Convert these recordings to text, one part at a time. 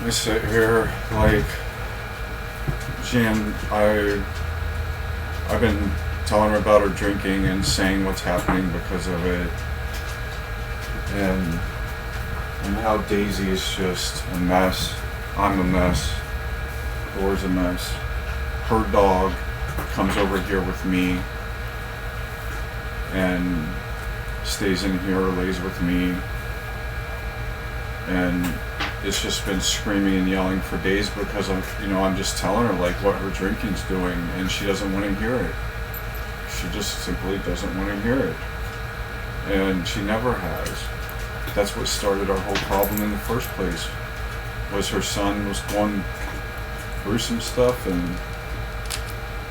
I sit here like, Jan, I've been telling her about her drinking and saying what's happening because of it, and how Daisy is just a mess. I'm a mess. Laura's a mess. Her dog comes over here with me and stays in here or lays with me, and it's just been screaming and yelling for days because I'm just telling her like what her drinking's doing, and she doesn't want to hear it. She just simply doesn't want to hear it, and she never has. That's what started our whole problem in the first place. Was her son was going through some stuff and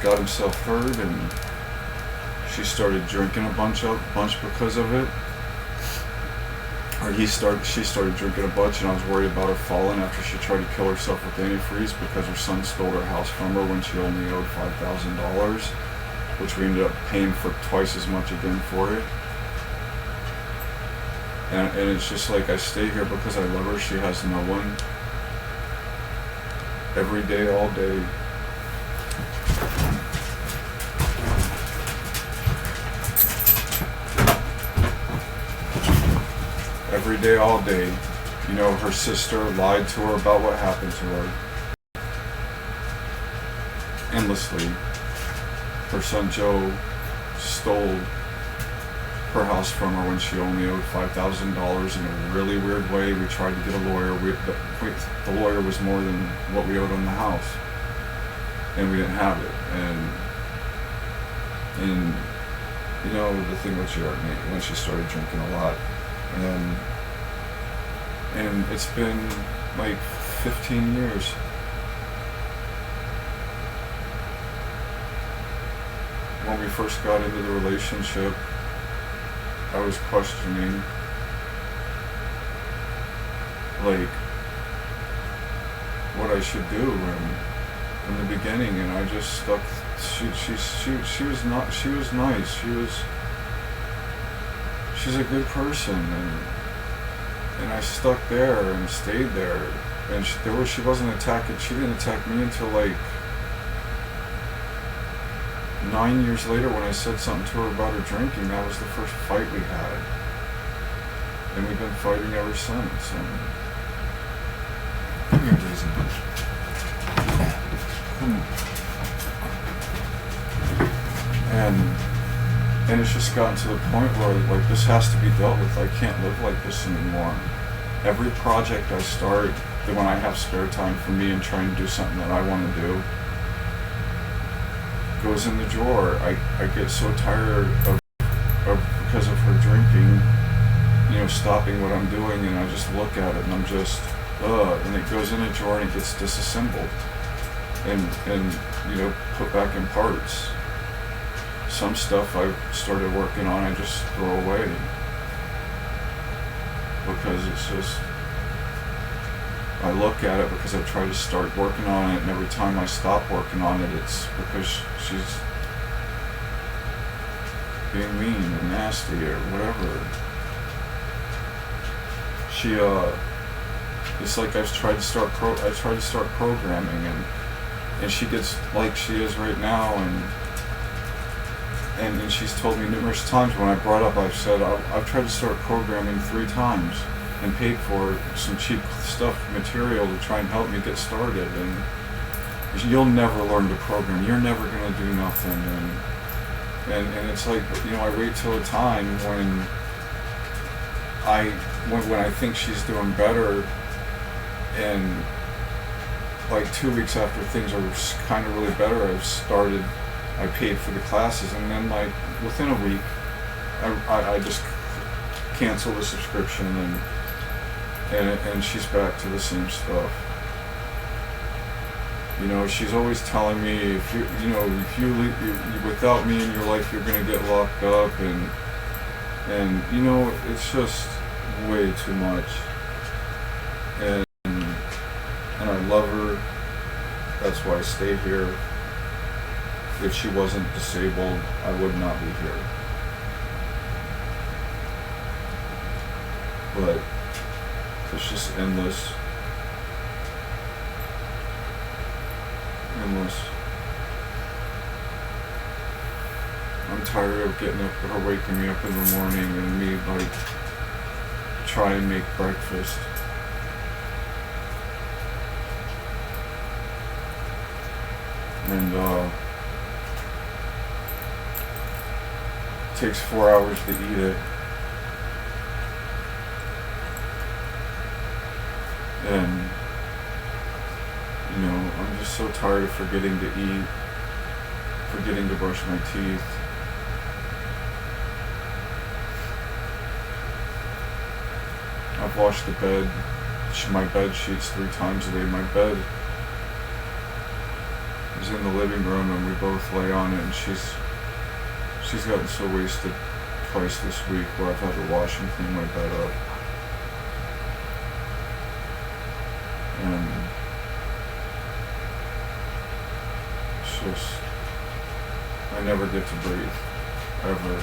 got himself hurt, and she started drinking a bunch because of it. Or she started drinking a bunch, and I was worried about her falling after she tried to kill herself with antifreeze because her son stole her house from her when she only owed $5,000, which we ended up paying for twice as much again for it. And it's just like, I stay here because I love her. She has no one. Every day, all day. Every day, all day. Her sister lied to her about what happened to her. Endlessly. Her son Joe stole her house from her when she only owed $5,000 in a really weird way. We tried to get a lawyer. The lawyer was more than what we owed on the house, and we didn't have it. And the thing with Jared, when she started drinking a lot, and it's been like 15 years. When we first got into the relationship, I was questioning, like, what I should do in the beginning, and I just stuck. She was nice. She's a good person, and I stuck there and stayed there, and she wasn't attacking. She didn't attack me until like 9 years later, when I said something to her about her drinking. That was the first fight we had, and we've been fighting ever since. And come here, Daisy. And it's just gotten to the point where like this has to be dealt with. I can't live like this anymore. Every project I start, that when I have spare time for me and trying to do something that I want to do, goes in the drawer. I get so tired of because of her drinking, stopping what I'm doing, and I just look at it and I'm just, and it goes in a drawer and it gets disassembled and put back in parts. Some stuff I've started working on, I just throw away because it's just, I look at it because I've tried to start working on it, and every time I stop working on it, it's because she's being mean or nasty or whatever. It's like I tried to start programming, and she gets like she is right now, and she's told me numerous times when I brought up, I've said, I've tried to start programming 3 times and paid for some cheap material to try and help me get started, and you'll never learn to program. You're never going to do nothing, and it's like, I wait till a time when I think she's doing better, and like 2 weeks after things are kind of really better, I paid for the classes, and then like within a week, I just cancel the subscription, and she's back to the same stuff. She's always telling me, if you leave, without me in your life, you're gonna get locked up, and it's just way too much. And I love her. That's why I stay here. If she wasn't disabled, I would not be here. But it's just endless. endless. I'm tired of getting up, her waking me up in the morning and me like try and make breakfast. And it takes 4 hours to eat it. And I'm just so tired of forgetting to eat, forgetting to brush my teeth. I've washed the bed, my bed sheets 3 times a day. My bed is in the living room and we both lay on it, and she's gotten so wasted twice this week where I've had to wash and clean my bed up. And it's just, I never get to breathe, ever.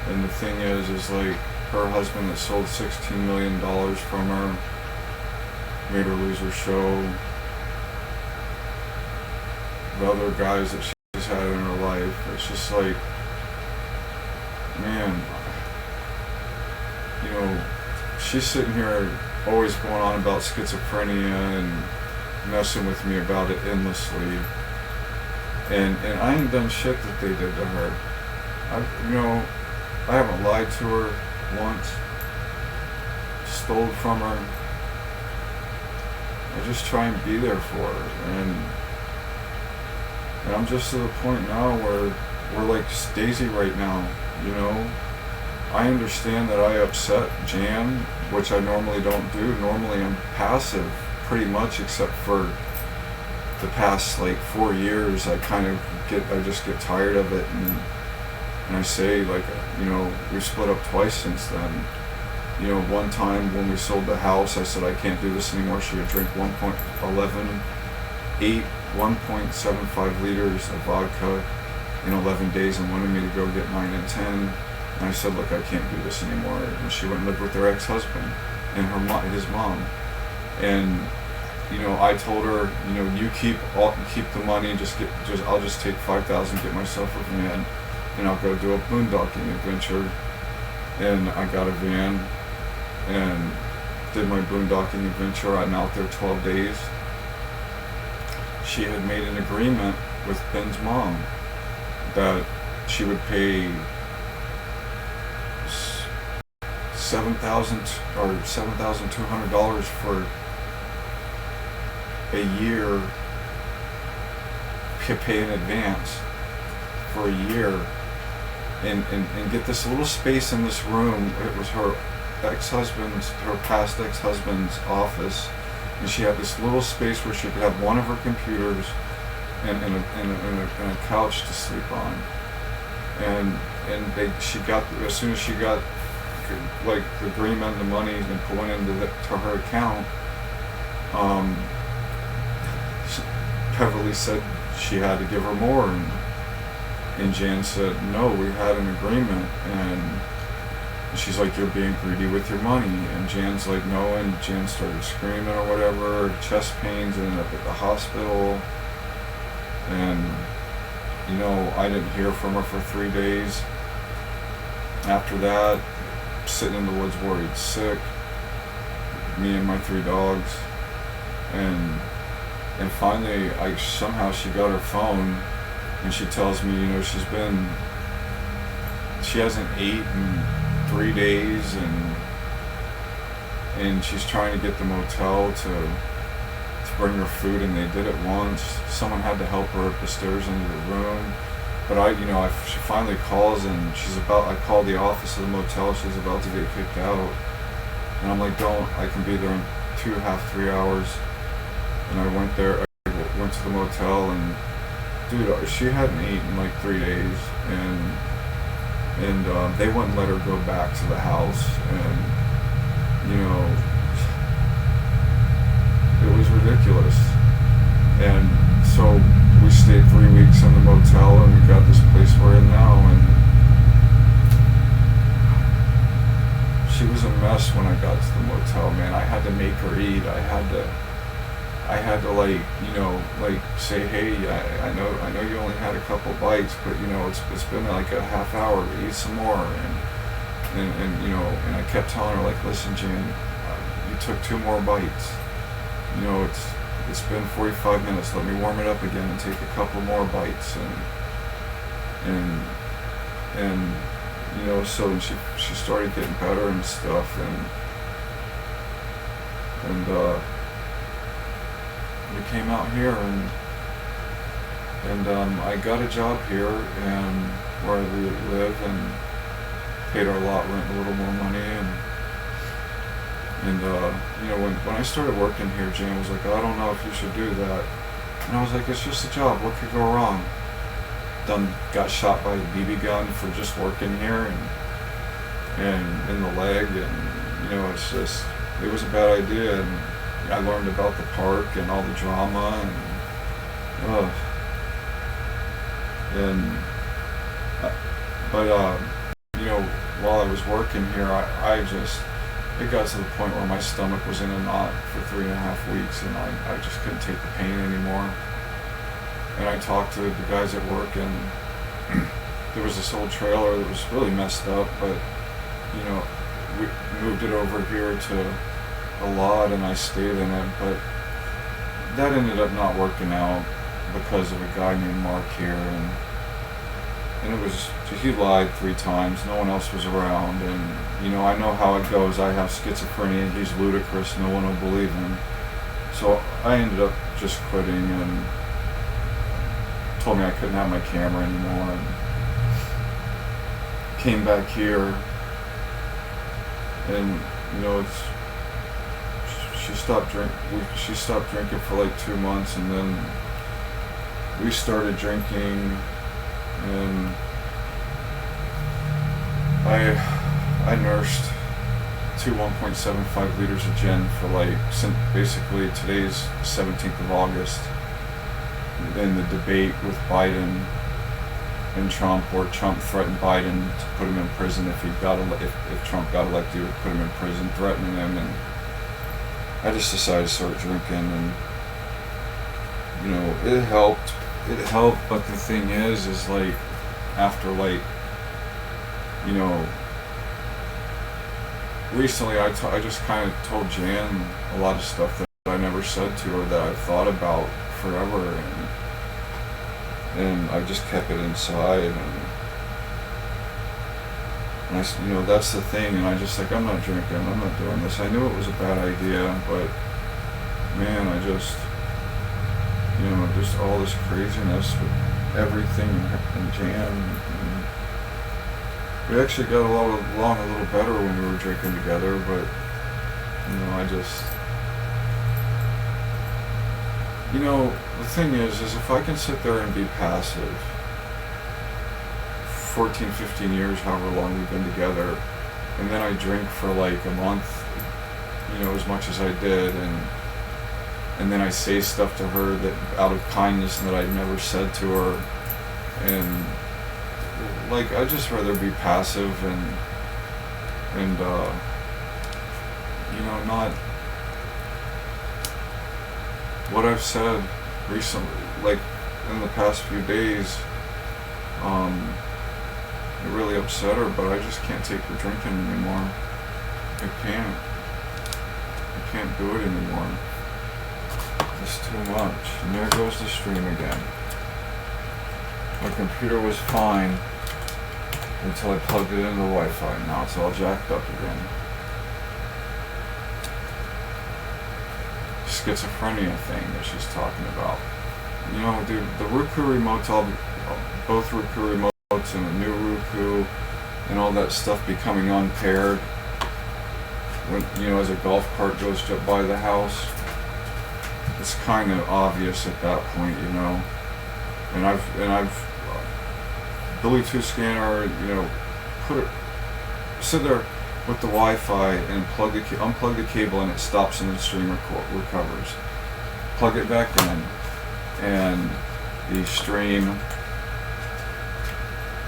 And the thing is like, her husband that sold $16 million from her, made her lose her show. The other guys that she's had in her life, it's just like, man, she's sitting here always going on about schizophrenia and messing with me about it endlessly. And I ain't done shit that they did to her. I haven't lied to her once, stole from her. I just try and be there for her, and I'm just to the point now where we're like Daisy right now. I understand that I upset Jan, which I normally don't do. Normally I'm passive pretty much, except for the past like 4 years. I just get tired of it, and I say, like, we've split up twice since then. One time when we sold the house, I said I can't do this anymore. She would drink 1.75 liters of vodka in 11 days and wanted me to go get 9 and 10. And I said, look, I can't do this anymore. And she went and lived with her ex-husband and his mom. And I told her, you keep the money. I'll just take $5,000, get myself a van, and I'll go do a boondocking adventure. And I got a van and did my boondocking adventure. I'm out there 12 days. She had made an agreement with Ben's mom that she would pay $7,200 for a year, pay in advance for a year, and get this little space in this room. It was her past ex-husband's office, and she had this little space where she could have one of her computers and a couch to sleep on. And as soon as she got like the agreement, the money, and went into to her account, Beverly said she had to give her more, and Jan said, no, we had an agreement. And she's like, you're being greedy with your money. And Jan's like, no. And Jan started screaming or whatever, chest pains, ended up at the hospital. And I didn't hear from her for 3 days. After that, sitting in the woods worried sick, me and my 3 dogs. And finally, somehow she got her phone, and she tells me, she hasn't ate in 3 days, and she's trying to get the motel to bring her food, and they did it once. Someone had to help her up the stairs into the room. But she finally calls, and I called the office of the motel, she's about to get kicked out. And I'm like, I can be there in 2.5, 3 hours. And I went there, I went to the motel, and dude, she hadn't eaten in like 3 days, and they wouldn't let her go back to the house, and it was ridiculous. And so we stayed 3 weeks in the motel, and we got this place we're in now, and she was a mess when I got to the motel, man. I had to make her eat. I I had to say, hey, I know you only had a couple bites, but it's been like a half hour, eat some more, and I kept telling her, like, listen, Jan, you took 2 more bites, it's been 45 minutes, let me warm it up again and take a couple more bites, and so she started getting better and stuff, and we came out here, and I got a job here, and where we live, and paid our lot rent a little more money, and when I started working here, Jan was like, I don't know if you should do that, and I was like, it's just a job, what could go wrong? Got shot by a BB gun for just working here, and in the leg, and it's just, it was a bad idea, and I learned about the park and all the drama, while I was working here, it got to the point where my stomach was in a knot for 3.5 weeks, and I just couldn't take the pain anymore. And I talked to the guys at work, and there was this old trailer that was really messed up, but we moved it over here to a lot, and I stayed in it, but that ended up not working out because of a guy named Mark here, and he lied 3 times, no one else was around, and I know how it goes. I have schizophrenia, he's ludicrous, no one will believe him, so I ended up just quitting, and told me I couldn't have my camera anymore, and came back here, and she stopped drinking for like 2 months, and then we started drinking, and I nursed 2 1.75 liters of gin for since basically today's 17th of August. In the debate with Biden and Trump, where Trump threatened Biden to put him in prison if Trump got elected, he would put him in prison, threatening him, and I just decided to start drinking, and it helped. But the thing is after recently I just kind of told Jan a lot of stuff that I never said to her that I've thought about forever, and I just kept it inside, and that's the thing, and I just I'm not drinking, I'm not doing this. I knew it was a bad idea, but man, I just just all this craziness with everything and Jan, and we actually got along a little better when we were drinking together, but I just the thing is if I can sit there and be passive 14, 15 years, however long we've been together, and then I drink for a month, as much as I did, and then I say stuff to her that out of kindness that I'd never said to her, and I'd just rather be passive and not what I've said recently, in the past few days, it really upset her, but I just can't take her drinking anymore. I can't do it anymore. It's too much. And there goes the stream again. My computer was fine until I plugged it into the Wi-Fi. Now it's all jacked up again. Schizophrenia thing that she's talking about. Dude, the Roku remotes, both Roku remotes and the new Roku and all that stuff becoming unpaired when, as a golf cart goes by the house, it's kind of obvious at that point, and I've Bluetooth scanner, sit there with the Wi-Fi and unplug the cable, and it stops and the stream recovers. Plug it back in, and the stream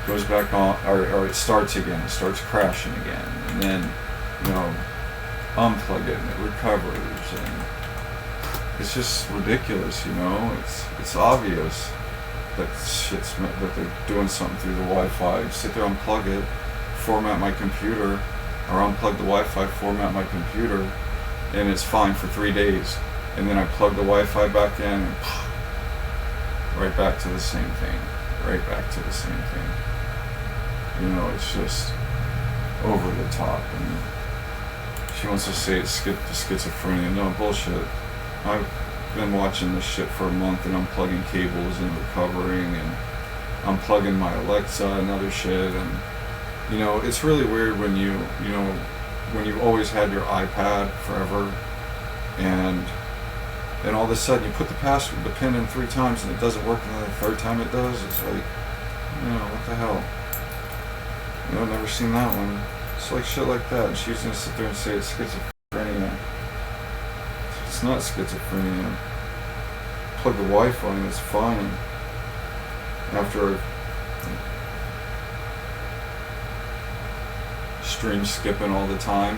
goes back on, or it starts again. It starts crashing again, and then unplug it and it recovers, and it's just ridiculous, you know. It's obvious that that they're doing something through the Wi-Fi. Sit there, unplug it, format my computer, or unplug the Wi-Fi, format my computer, and it's fine for 3 days. And then I plug the Wi-Fi back in, and right back to the same thing. Right back to the same thing. You know, it's just over the top. And she wants to say it's schizophrenia. No, bullshit. I've been watching this shit for a month, and I'm plugging cables and recovering, and I'm plugging my Alexa and other shit. And you know, it's really weird when when you've always had your iPad forever, and all of a sudden you put the pin in 3 times and it doesn't work, and then the 3rd time it does. It's like, you know, what the hell? You know, I've never seen that one. It's like shit like that. And she's gonna sit there and say it's schizophrenia. It's not schizophrenia. Plug the Wi-Fi and it's fine. After stream skipping all the time,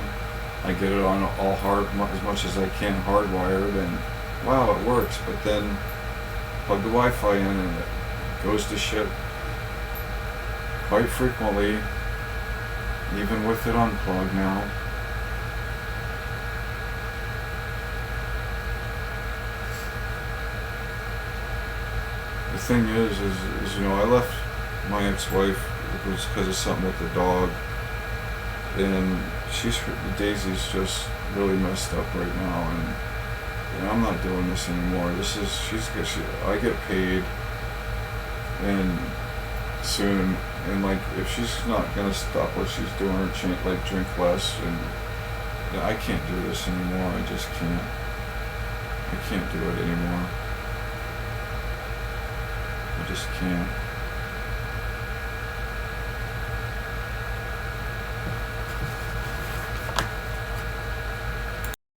I get it on all as much as I can hardwired, and wow, it works. But then plug the Wi-Fi in and it goes to shit quite frequently, even with it unplugged now. The thing is, you know, I left my ex-wife. It was because of something with the dog, and Daisy's just really messed up right now, and I'm not doing this anymore. I get paid, and soon, and like if she's not gonna stop what she's doing or drink less, and I can't do this anymore. I just can't. I can't do it anymore. I just can't.